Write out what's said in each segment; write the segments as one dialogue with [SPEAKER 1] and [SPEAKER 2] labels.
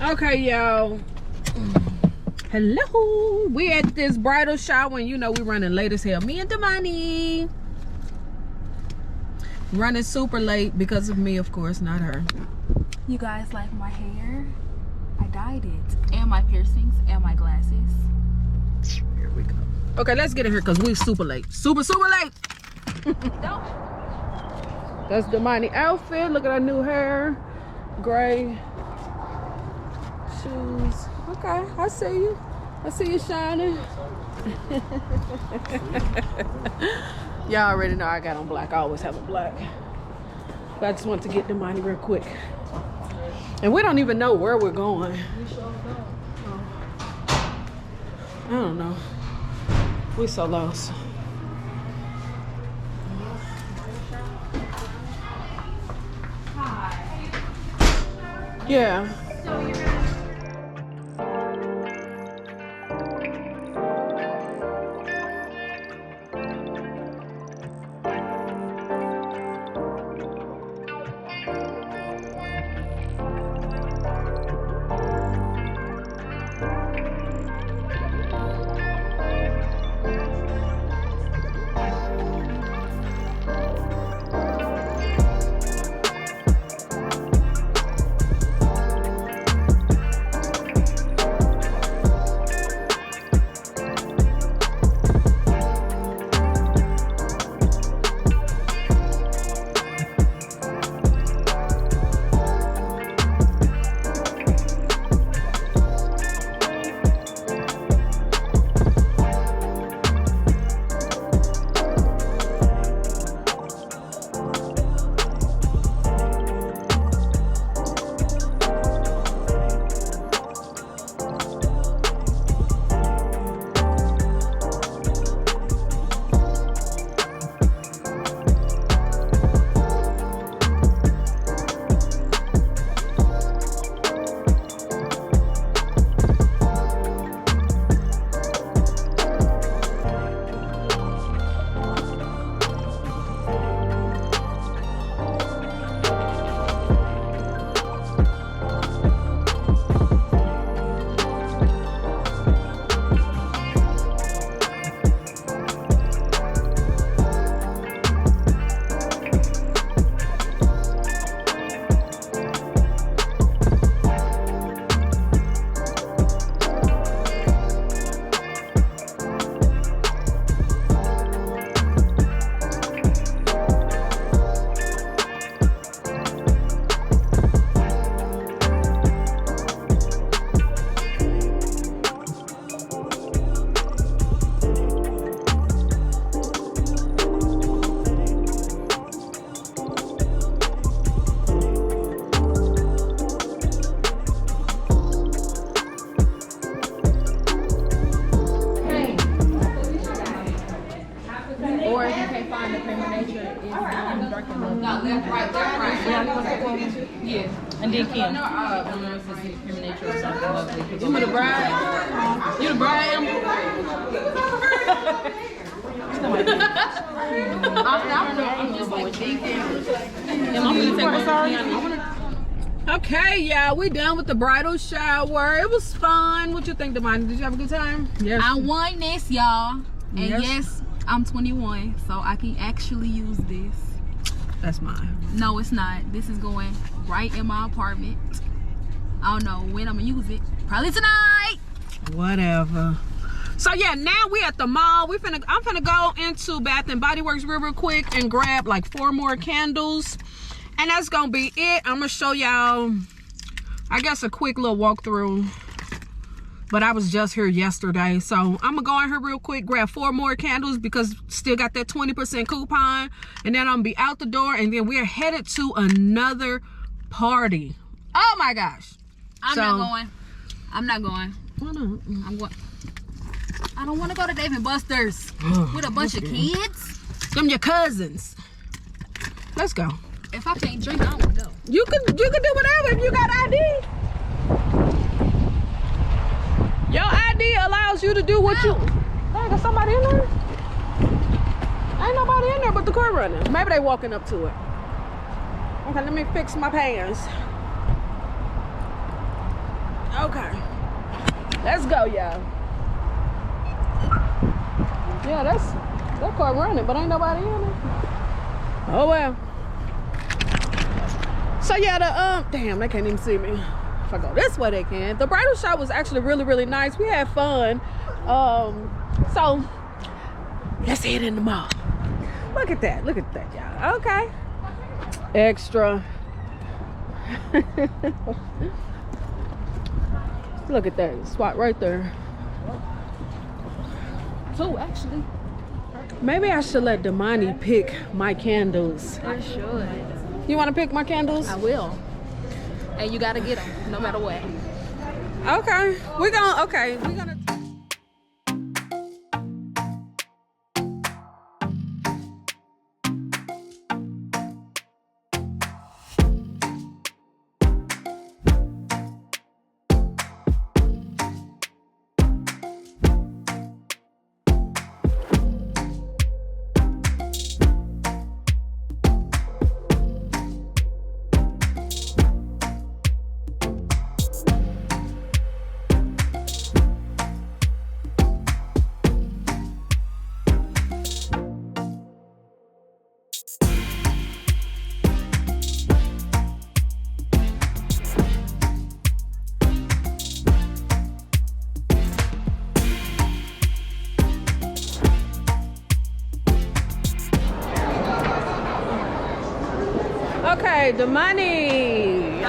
[SPEAKER 1] Okay, y'all. Hello. We at this bridal shower and you know we running late as hell. Me and Damani. Running super late because of me, of course, not her.
[SPEAKER 2] You guys like my hair? I dyed it. And my piercings and my glasses.
[SPEAKER 1] Here we go. Okay, let's get in here because we super late. Super late. That's Damani outfit. Look at her new hair. Gray. Shoes. Okay, I see you. I see you shining. Y'all already know I got on black. I always have a black. But I just want to get Damani real quick. And we don't even know where we're going. I don't know. We so lost. Yeah.
[SPEAKER 3] And then Kim.
[SPEAKER 1] You the bride? You the bride? I'm just like thinking. Okay, y'all, we done with the bridal shower. It was fun. What you think, Damani? Did you have a good time?
[SPEAKER 2] Yes. I won this, y'all. And yes, I'm 21, so I can actually use this.
[SPEAKER 1] That's mine.
[SPEAKER 2] No, it's not. This is going right in my apartment. I don't know when I'm gonna use it. Probably tonight.
[SPEAKER 1] Whatever. So yeah, now we at the mall. I'm finna go into Bath and Body Works real quick and grab like 4 more candles. And that's gonna be it. I'm gonna show y'all, I guess, a quick little walkthrough. But I was just here yesterday, so I'm gonna go in here real quick, grab 4 more candles because still got that 20% coupon, and then I'm gonna be out the door, and then we're headed to another party. Oh my gosh!
[SPEAKER 2] I'm not going. I'm not going.
[SPEAKER 1] Why not?
[SPEAKER 2] I'm going. I don't want to go to Dave & Buster's with a bunch of kids.
[SPEAKER 1] Them your cousins. Let's go.
[SPEAKER 2] If I can't drink, I don't want to go.
[SPEAKER 1] You can do whatever if you got ID. Your ID allows you to do what you. Dang, there's somebody in there? Ain't nobody in there but the car running. Maybe they walking up to it. Okay, let me fix my pants. Okay. Let's go, y'all. Yeah, that car running, but ain't nobody in it. Oh well. So yeah, damn, they can't even see me. If I go this way, they can. The bridal shop was actually really, really nice. We had fun. So let's head in the mall. Look at that, y'all. Okay. Extra. Look at that spot right there. 2 actually. Maybe I should let Damani pick my candles.
[SPEAKER 2] I should.
[SPEAKER 1] You want to pick my candles?
[SPEAKER 2] I will. And you gotta get them, no matter what.
[SPEAKER 1] Okay. We're gonna. Okay, the money.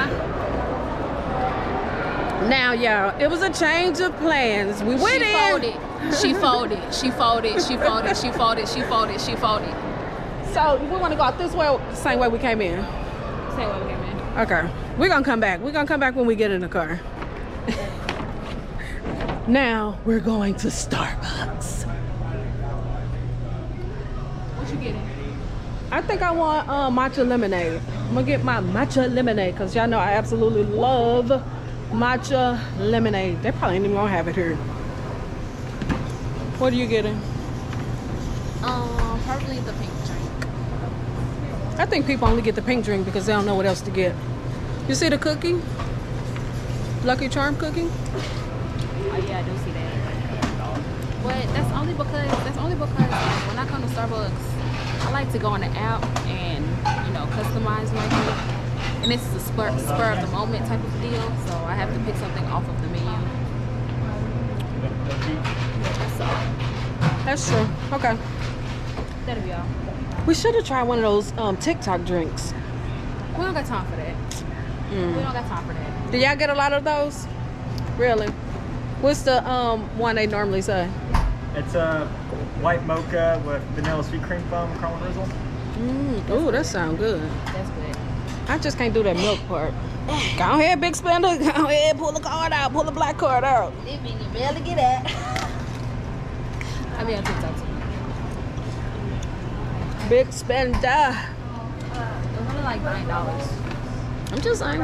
[SPEAKER 1] Now, y'all, it was a change of plans. We went in.
[SPEAKER 2] She folded.
[SPEAKER 1] So we want to go out this way, the same way we came in.
[SPEAKER 2] Same way we came in.
[SPEAKER 1] Okay, we're gonna come back. We're gonna come back when we get in the car. Now we're going to Starbucks.
[SPEAKER 2] What you getting?
[SPEAKER 1] I think I want matcha lemonade. I'm gonna get my matcha lemonade because y'all know I absolutely love matcha lemonade. They probably ain't even gonna have it here. What are you getting?
[SPEAKER 2] Probably the pink drink.
[SPEAKER 1] I think people only get the pink drink because they don't know what else to get. You see the cookie? Lucky Charm cookie?
[SPEAKER 2] Oh yeah, I do see that. But that's only because like, when I come to Starbucks, I like to go on the app and, you know, customize my drink. And this is a spur of the moment type of deal, so I have to pick something off of the menu. So
[SPEAKER 1] That's true. Okay.
[SPEAKER 2] that'll be all.
[SPEAKER 1] We should have tried one of those TikTok drinks.
[SPEAKER 2] We don't got time for that. We don't got time for that.
[SPEAKER 1] Do y'all get a lot of those? Really? What's the one they normally say?
[SPEAKER 3] It's a white mocha with vanilla sweet cream foam, caramel drizzle.
[SPEAKER 1] Ooh, that sounds good.
[SPEAKER 2] That's good.
[SPEAKER 1] I just can't do that milk part. Go ahead, big spender. Go ahead, pull the card out. Pull the black card out.
[SPEAKER 2] It mean you barely get that. I be on TikTok too.
[SPEAKER 1] Big spender.
[SPEAKER 2] It was only like $9.
[SPEAKER 1] I'm just saying.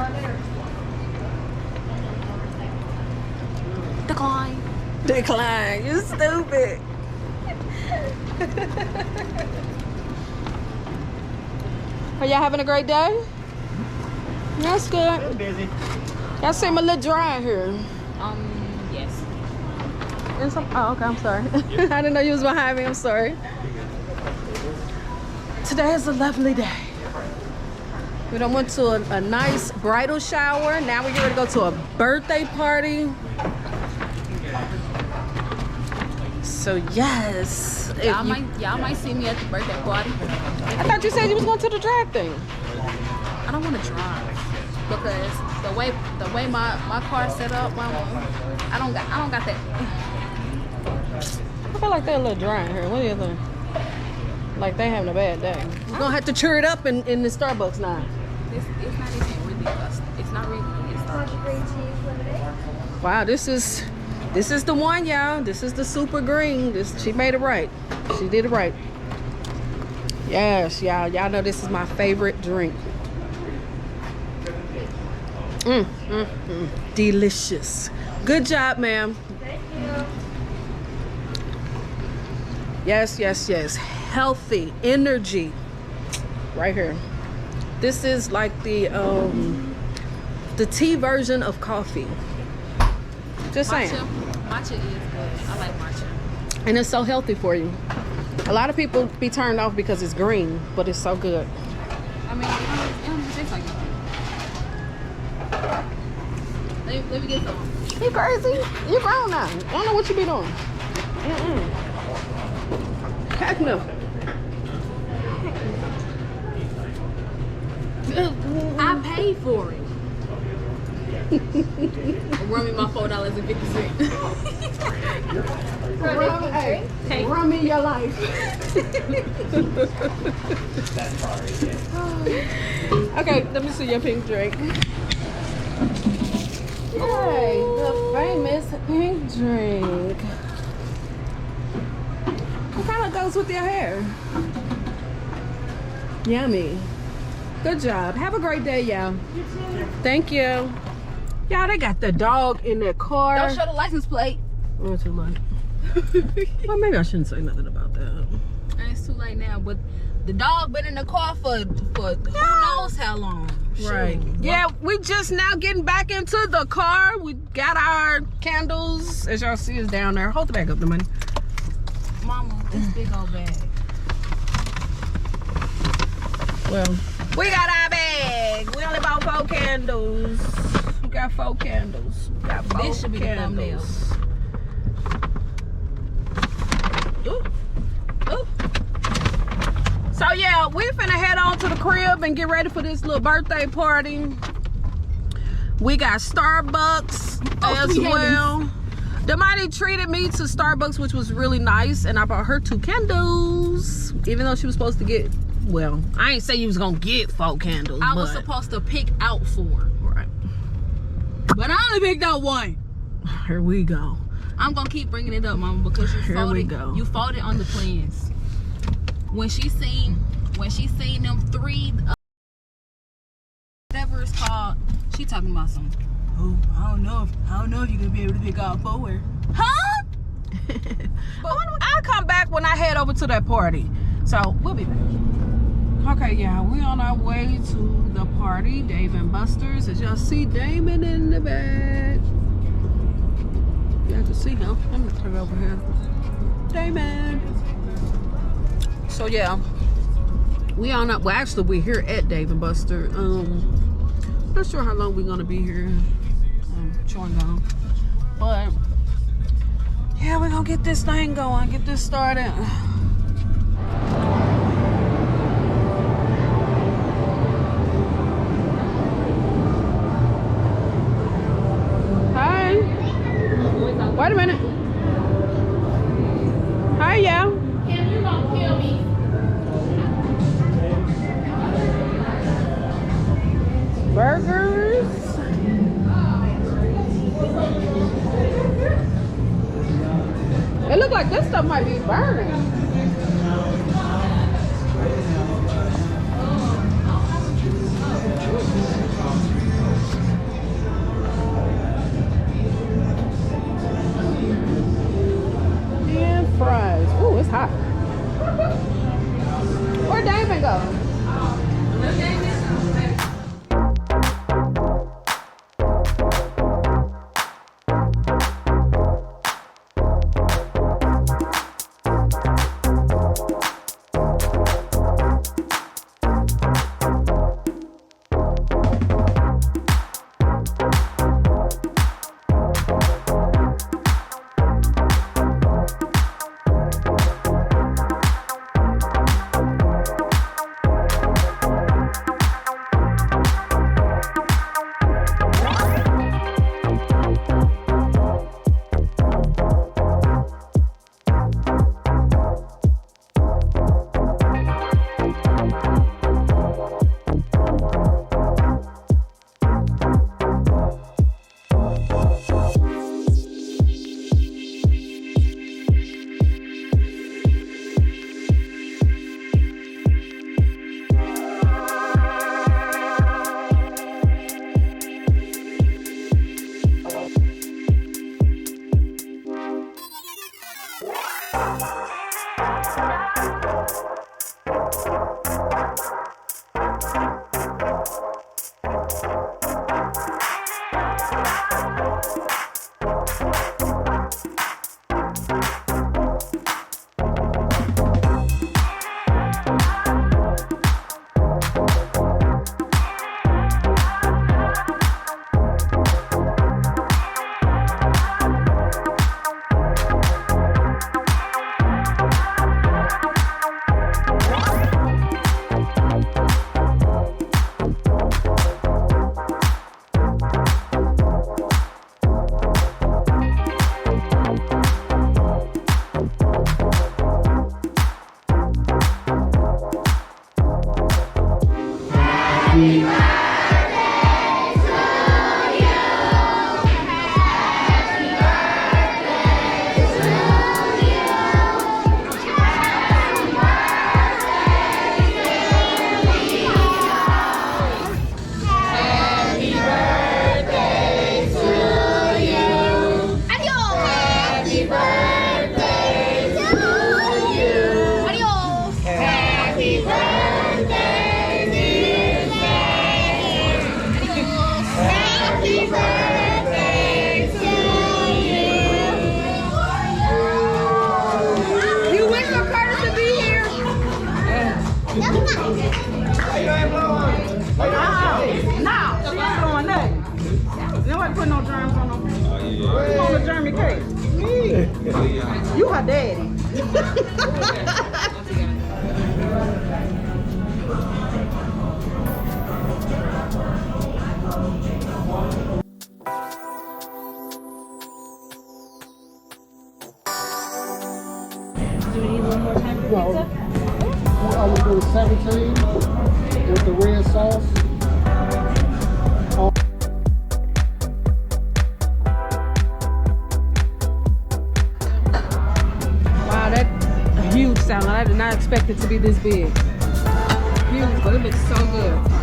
[SPEAKER 1] Decline. You stupid. Are y'all having a great day? That's good.
[SPEAKER 3] Been busy.
[SPEAKER 1] Y'all seem a little dry here.
[SPEAKER 2] Yes.
[SPEAKER 1] Oh, okay, I'm sorry. I didn't know you was behind me. I'm sorry. Today is a lovely day. We done went to a nice bridal shower. Now we're ready to go to a birthday party. So yes.
[SPEAKER 2] Y'all might see me at the birthday party.
[SPEAKER 1] I thought you said you was going to the drag thing.
[SPEAKER 2] I don't want to drive because the way my car's set up, I don't got that.
[SPEAKER 1] I feel like they're a little dry in here. What do you think? Like they having a bad day. We're gonna have to cheer it up in the Starbucks now.
[SPEAKER 2] It's not even really custom. It's not really. It's Starbucks.
[SPEAKER 1] Wow, this is the one, y'all. This is the super green. She made it right. She did it right. Yes, y'all know this is my favorite drink. Delicious. Good job, ma'am.
[SPEAKER 4] Thank you.
[SPEAKER 1] Yes. Healthy energy. Right here. This is like the tea version of coffee. Just saying.
[SPEAKER 2] Matcha is good. I like matcha.
[SPEAKER 1] And it's so healthy for you. A lot of people be turned off because it's green, but it's so good.
[SPEAKER 2] I mean, it don't even taste like it. Let me get some.
[SPEAKER 1] You crazy? You grown now. I don't know what you be doing. Heck no.
[SPEAKER 2] I paid for it. Run me my $4.50.
[SPEAKER 1] Run me your life. Okay, let me see your pink drink. Yay, the famous pink drink. What kind of goes with your hair? Yummy. Good job. Have a great day, y'all. You too. Thank you. Y'all, they got the dog in their car.
[SPEAKER 2] Don't show the license plate.
[SPEAKER 1] Oh, too late. Well, maybe I shouldn't say nothing about that.
[SPEAKER 2] It's too late now, but the dog been in the car for who knows how long.
[SPEAKER 1] Right.
[SPEAKER 2] Shoot.
[SPEAKER 1] Yeah, we just now getting back into the car. We got our candles. As y'all see, is down there. Hold the bag up, the money.
[SPEAKER 2] Mama, this big old bag.
[SPEAKER 1] Well, we got our bag. We only bought 4 candles. We got 4 candles. We got 4
[SPEAKER 2] This should be
[SPEAKER 1] candles.
[SPEAKER 2] the
[SPEAKER 1] Ooh. Ooh. So yeah, we finna head on to the crib and get ready for this little birthday party. We got Starbucks as well. Damani treated me to Starbucks, which was really nice, and I bought her 2 candles, even though she was supposed to get, well, I ain't say you was gonna get 4 candles.
[SPEAKER 2] I was supposed to pick out 4.
[SPEAKER 1] Right.
[SPEAKER 2] But I only picked out 1.
[SPEAKER 1] Here we go.
[SPEAKER 2] I'm gonna keep bringing it up, Mama, because you folded on the plans. When she seen them 3 whatever it's called, she talking about something. Oh, I don't know if you're gonna be able to pick out 4. Huh?
[SPEAKER 1] I'll come back when I head over to that party. So we'll be back. Okay, yeah, we on our way to the party, Dave and Buster's. As y'all see Damon in the back. You have to see him. I'm gonna turn over here. Damon. So yeah, we on up. Well, actually, we're here at Dave and Buster. Not sure how long we're gonna be here. Chewing gum, but yeah, we're gonna get this thing going. Get this started. Hi. Wait a minute. Hi, yeah.
[SPEAKER 2] Kim, you gonna kill me.
[SPEAKER 1] Burgers. It look like this stuff might be burning. And fries. Ooh, it's hot. Where'd Damon go? was Jeremy cake? Me. You her daddy.
[SPEAKER 4] I would do 17 with the red sauce.
[SPEAKER 1] Wow, that's a huge salad. I did not expect it to be this big. Huge, but it looks so good.